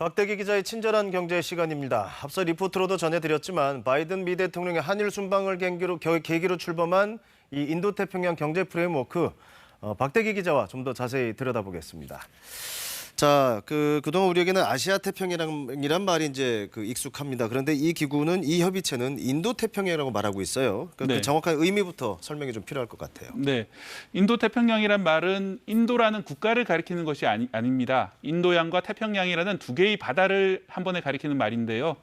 박대기 기자의 친절한 경제 시간입니다. 앞서 리포트로도 전해드렸지만 바이든 미 대통령의 한일 순방을 계기로 출범한 이 인도태평양 경제 프레임워크, 박대기 기자와 좀 더 자세히 들여다보겠습니다. 자, 그동안 우리에게는 아시아 태평양이란 말이 이제 익숙합니다. 그런데 이 기구는, 이 협의체는 인도 태평양이라고 말하고 있어요. 그 정확한 의미부터 설명이 좀 필요할 것 같아요. 네, 인도 태평양이란 말은 인도라는 국가를 가리키는 것이 아닙니다. 인도양과 태평양이라는 두 개의 바다를 한 번에 가리키는 말인데요.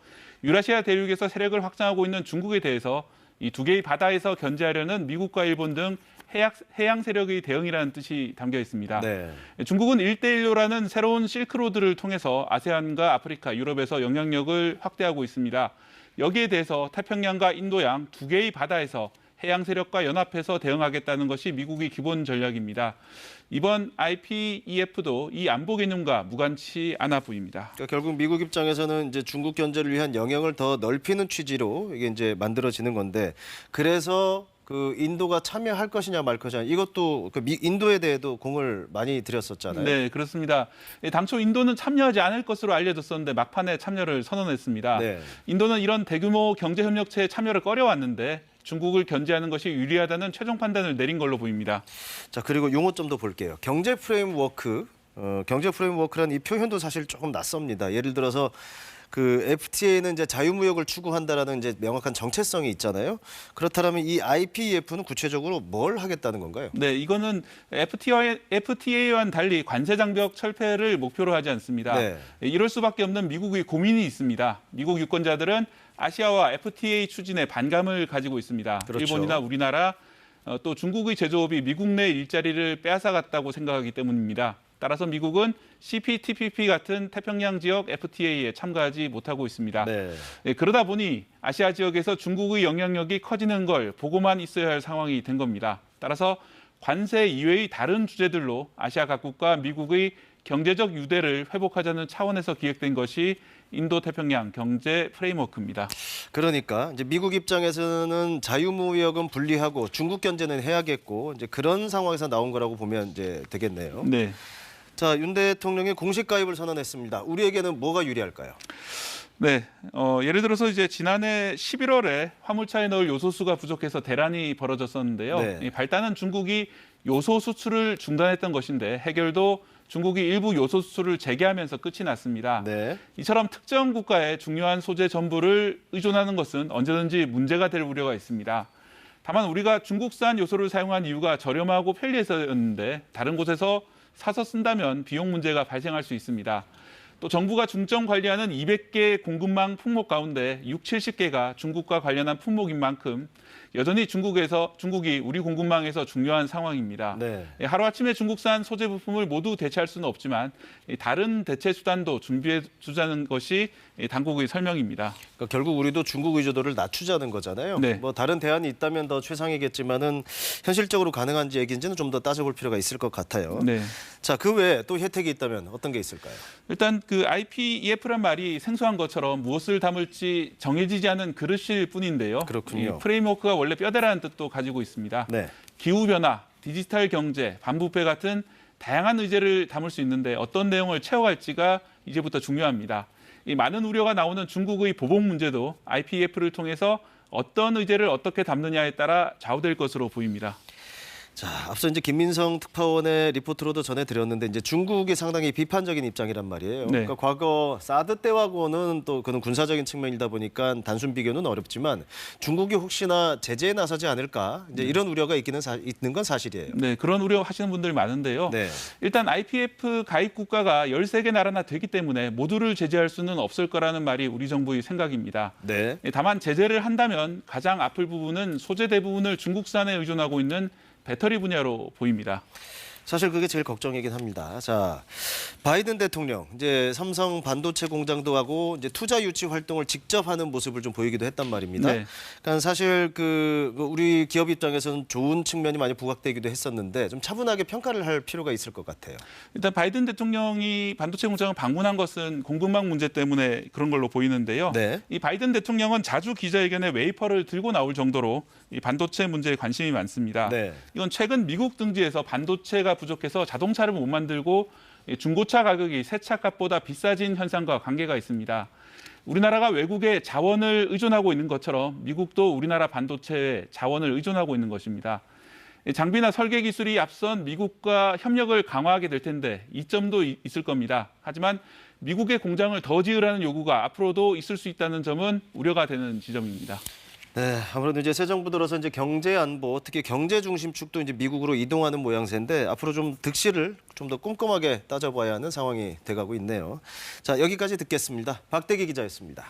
유라시아 대륙에서 세력을 확장하고 있는 중국에 대해서 이 두 개의 바다에서 견제하려는 미국과 일본 등 해양 세력의 대응이라는 뜻이 담겨 있습니다. 네. 중국은 1대1로라는 새로운 실크로드를 통해서 아세안과 아프리카, 유럽에서 영향력을 확대하고 있습니다. 여기에 대해서 태평양과 인도양 두 개의 바다에서 해양 세력과 연합해서 대응하겠다는 것이 미국의 기본 전략입니다. 이번 IPEF도 이 안보 개념과 무관치 않아 보입니다. 그러니까 결국 미국 입장에서는 이제 중국 견제를 위한 영향을 더 넓히는 취지로 이게 이제 만들어지는 건데, 그래서 인도가 참여할 것이냐 말 것이냐, 이것도 인도에 대해도 공을 많이 들였었잖아요. 네, 그렇습니다. 당초 인도는 참여하지 않을 것으로 알려졌었는데 막판에 참여를 선언했습니다. 네. 인도는 이런 대규모 경제협력체에 참여를 꺼려왔는데 중국을 견제하는 것이 유리하다는 최종 판단을 내린 걸로 보입니다. 자, 그리고 용어 좀 더 볼게요. 경제 프레임워크, 경제 프레임워크라는 이 표현도 사실 조금 낯섭니다. 예를 들어서 FTA는 이제 자유무역을 추구한다라는 이제 명확한 정체성이 있잖아요. 그렇다면 이 IPEF는 구체적으로 뭘 하겠다는 건가요? 네, 이거는 FTA와는 달리 관세 장벽 철폐를 목표로 하지 않습니다. 네. 이럴 수밖에 없는 미국의 고민이 있습니다. 미국 유권자들은 아시아와 FTA 추진에 반감을 가지고 있습니다. 그렇죠. 일본이나 우리나라, 또 중국의 제조업이 미국 내 일자리를 빼앗아갔다고 생각하기 때문입니다. 따라서 미국은 CPTPP 같은 태평양 지역 FTA에 참가하지 못하고 있습니다. 네. 그러다 보니 아시아 지역에서 중국의 영향력이 커지는 걸 보고만 있어야 할 상황이 된 겁니다. 따라서 관세 이외의 다른 주제들로 아시아 각국과 미국의 경제적 유대를 회복하자는 차원에서 기획된 것이 인도-태평양 경제 프레임워크입니다. 그러니까 이제 미국 입장에서는 자유무역은 분리하고 중국 견제는 해야겠고, 이제 그런 상황에서 나온 거라고 보면 이제 되겠네요. 네. 자, 윤 대통령이 공식 가입을 선언했습니다. 우리에게는 뭐가 유리할까요? 네, 예를 들어서 이제 지난해 11월에 화물차에 넣을 요소수가 부족해서 대란이 벌어졌었는데요. 네. 이 발단은 중국이 요소 수출을 중단했던 것인데 해결도 중국이 일부 요소 수출을 재개하면서 끝이 났습니다. 네. 이처럼 특정 국가의 중요한 소재 전부를 의존하는 것은 언제든지 문제가 될 우려가 있습니다. 다만 우리가 중국산 요소를 사용한 이유가 저렴하고 편리해서였는데 다른 곳에서 사서 쓴다면 비용 문제가 발생할 수 있습니다. 또 정부가 중점 관리하는 200개 공급망 품목 가운데 70개가 중국과 관련한 품목인 만큼 여전히 중국이 우리 공급망에서 중요한 상황입니다. 네. 하루아침에 중국산 소재 부품을 모두 대체할 수는 없지만 다른 대체 수단도 준비해 두자는 것이 당국의 설명입니다. 그러니까 결국 우리도 중국 의존도를 낮추자는 거잖아요. 네. 뭐 다른 대안이 있다면 더 최상이겠지만은 현실적으로 가능한지 얘기인지는 좀 더 따져볼 필요가 있을 것 같아요. 네. 자, 그 외에 또 혜택이 있다면 어떤 게 있을까요? 일단 IPEF란 말이 생소한 것처럼 무엇을 담을지 정해지지 않은 그릇일 뿐인데요. 그렇군요. 이 프레임워크가 원래 뼈대라는 뜻도 가지고 있습니다. 네. 기후변화, 디지털 경제, 반부패 같은 다양한 의제를 담을 수 있는데 어떤 내용을 채워갈지가 이제부터 중요합니다. 이 많은 우려가 나오는 중국의 보복 문제도 IPEF를 통해서 어떤 의제를 어떻게 담느냐에 따라 좌우될 것으로 보입니다. 자, 앞서 이제 김민성 특파원의 리포트로도 전해드렸는데 이제 중국이 상당히 비판적인 입장이란 말이에요. 네. 그러니까 과거 사드 때하고는 또 그는 군사적인 측면이다 보니까 단순 비교는 어렵지만 중국이 혹시나 제재에 나서지 않을까, 이제 이런 우려가 있는 건 사실이에요. 네, 그런 우려 하시는 분들이 많은데요. 네. 일단 IPEF 가입 국가가 13개 나라나 되기 때문에 모두를 제재할 수는 없을 거라는 말이 우리 정부의 생각입니다. 네. 다만 제재를 한다면 가장 아플 부분은 소재 대부분을 중국산에 의존하고 있는 배터리 분야로 보입니다. 사실 그게 제일 걱정이긴 합니다. 자, 바이든 대통령 이제 삼성 반도체 공장도 하고 이제 투자 유치 활동을 직접 하는 모습을 좀 보이기도 했단 말입니다. 네. 그러니까 사실 우리 기업 입장에서는 좋은 측면이 많이 부각되기도 했었는데 좀 차분하게 평가를 할 필요가 있을 것 같아요. 일단 바이든 대통령이 반도체 공장을 방문한 것은 공급망 문제 때문에 그런 걸로 보이는데요. 네. 이 바이든 대통령은 자주 기자회견에 웨이퍼를 들고 나올 정도로 이 반도체 문제에 관심이 많습니다. 네. 이건 최근 미국 등지에서 반도체가 부족해서 자동차를 못 만들고 중고차 가격이 새 차 값보다 비싸진 현상과 관계가 있습니다. 우리나라가 외국에 자원을 의존하고 있는 것처럼 미국도 우리나라 반도체에 자원을 의존하고 있는 것입니다. 장비나 설계 기술이 앞선 미국과 협력을 강화하게 될 텐데 이점도 있을 겁니다. 하지만 미국의 공장을 더 지으라는 요구가 앞으로도 있을 수 있다는 점은 우려가 되는 지점입니다. 네, 아무래도 이제 새 정부 들어서 이제 경제 안보, 특히 경제 중심 축도 이제 미국으로 이동하는 모양새인데 앞으로 좀 득실을 좀 더 꼼꼼하게 따져봐야 하는 상황이 돼가고 있네요. 자, 여기까지 듣겠습니다. 박대기 기자였습니다.